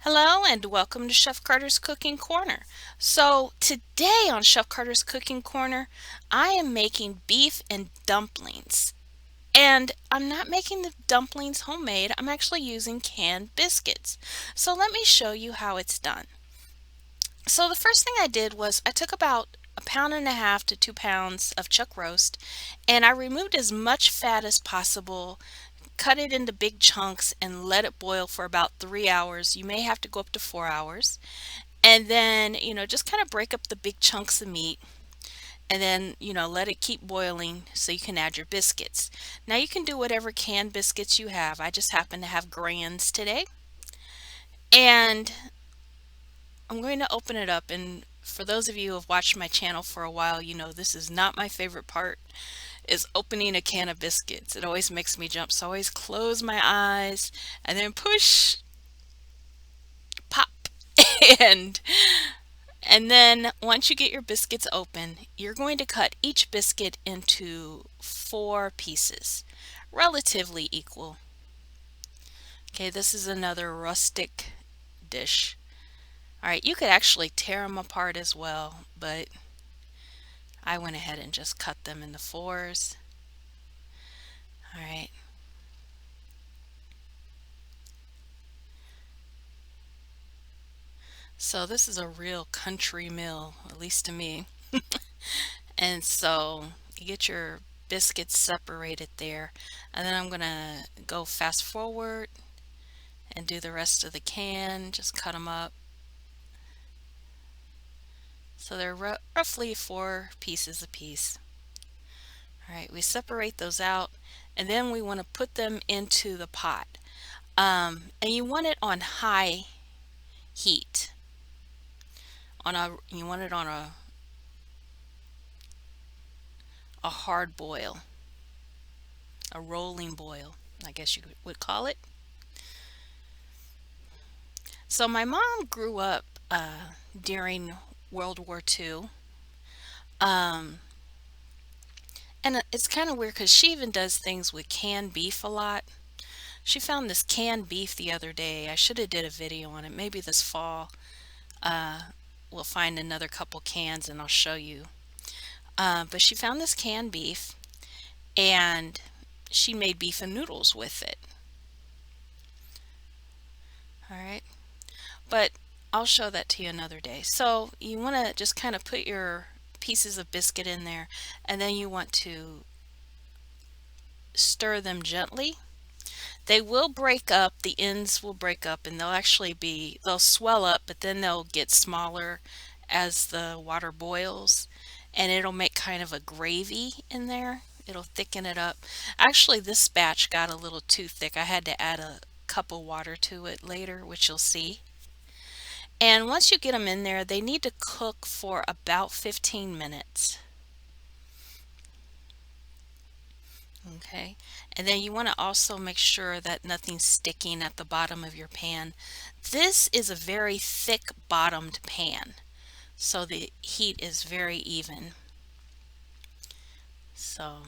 Hello and welcome to Chef Carter's Cooking Corner. So, today on Chef Carter's Cooking Corner, I am making beef and dumplings. And I'm not making the dumplings homemade, I'm actually using canned biscuits. So, let me show you how it's done. So, the first thing I did was I took about a pound and a half to 2 pounds of chuck roast and I removed as much fat as possible, cut it into big chunks, and let it boil for about 3 hours. You may have to go up to 4 hours. And then, just kind of break up the big chunks of meat and then, let it keep boiling so you can add your biscuits. Now you can do whatever canned biscuits you have. I just happen to have Grands today. And I'm going to open it up, and for those of you who have watched my channel for a while, you know this is not my favorite part, is opening a can of biscuits. It always makes me jump, so I always close my eyes and then push, pop, and And then once you get your biscuits open, you're going to cut each biscuit into four pieces, relatively equal. Okay, this is another rustic dish. All right, you could actually tear them apart as well, but I went ahead and just cut them into fours. All right, so this is a real country meal, at least to me. And so you get your biscuits separated there, and then I'm gonna go fast forward and do the rest of the can, just cut them up. So they're roughly four pieces a piece. All right, we separate those out and then we want to put them into the pot. And you want it on high heat. You want it on a hard boil, a rolling boil, I guess you would call it. So my mom grew up during World War II. Um, and it's kind of weird because she even does things with canned beef a lot. She found this canned beef the other day. I should have did a video on it. Maybe this fall uh, we'll find another couple cans and I'll show you. But she found this canned beef and she made beef and noodles with it. All right. But I'll show that to you another day. So you want to just kind of put your pieces of biscuit in there and then you want to stir them gently. They will break up, the ends will break up, and they'll swell up, but then they'll get smaller as the water boils, and it'll make kind of a gravy in there. It'll thicken it up. Actually, this batch got a little too thick. I had to add a cup of water to it later, which you'll see. And once you get them in there, they need to cook for about 15 minutes. Okay, and then you want to also make sure that nothing's sticking at the bottom of your pan. This is a very thick bottomed pan, so the heat is very even. So,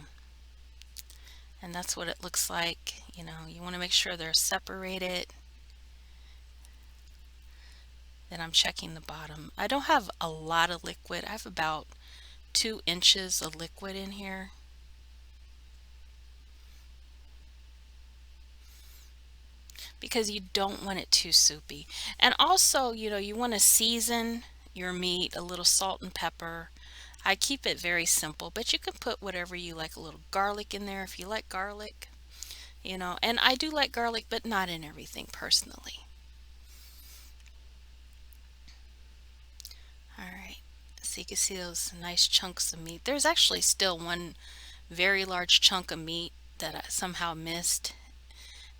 and that's what it looks like. You want to make sure they're separated. Then I'm checking the bottom. I don't have a lot of liquid. I have about 2 inches of liquid in here. Because you don't want it too soupy. And also, you want to season your meat, a little salt and pepper. I keep it very simple, but you can put whatever you like, a little garlic in there if you like garlic, and I do like garlic, but not in everything personally. All right, so you can see those nice chunks of meat. There's actually still one very large chunk of meat that I somehow missed,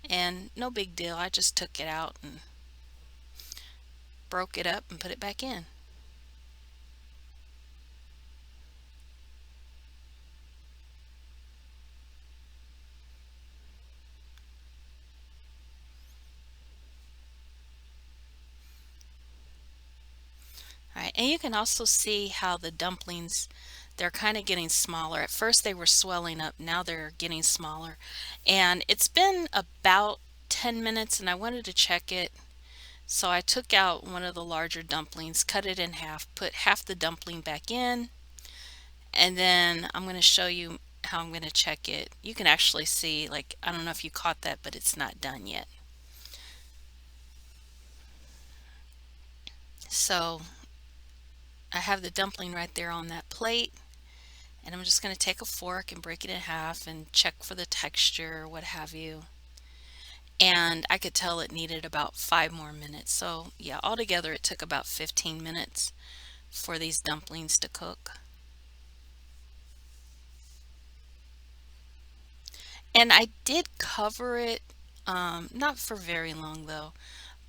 and no big deal. I just took it out and broke it up and put it back in. All right, and you can also see how the dumplings, they're kind of getting smaller. At first they were swelling up, now they're getting smaller. And it's been about 10 minutes and I wanted to check it So I took out one of the larger dumplings, cut it in half, put half the dumpling back in, and then I'm going to show you how I'm going to check it. You can actually see, like, I don't know if you caught that, but it's not done yet. So I have the dumpling right there on that plate, and I'm just going to take a fork and break it in half and check for the texture, what have you. And I could tell it needed about 5 more minutes. So yeah, altogether it took about 15 minutes for these dumplings to cook. And I did cover it, not for very long though.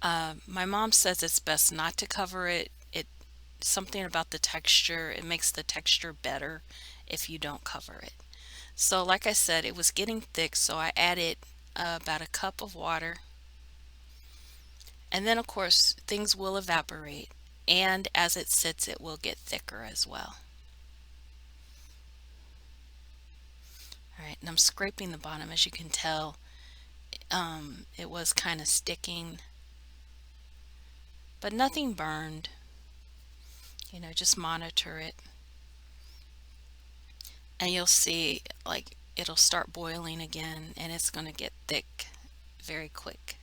My mom says it's best not to cover it. Something about the texture, it makes the texture better if you don't cover it. So like I said, it was getting thick, so I added about a cup of water. And then of course things will evaporate, and as it sits it will get thicker as well. All right, and I'm scraping the bottom. As you can tell, it was kind of sticking, but nothing burned. Just monitor it, and you'll see like it'll start boiling again, and it's going to get thick very quick.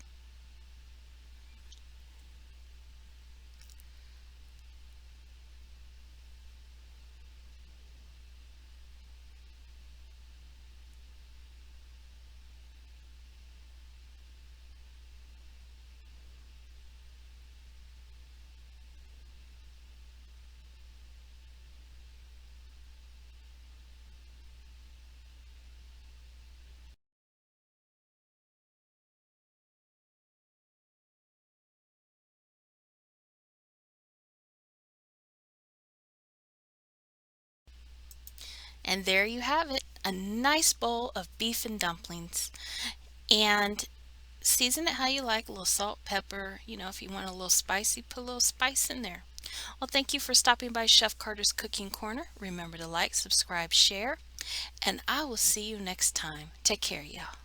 And there you have it, a nice bowl of beef and dumplings. And season it how you like, a little salt, pepper. If you want a little spicy, put a little spice in there. Well, thank you for stopping by Chef Carter's Cooking Corner. Remember to like, subscribe, share, and I will see you next time. Take care, y'all.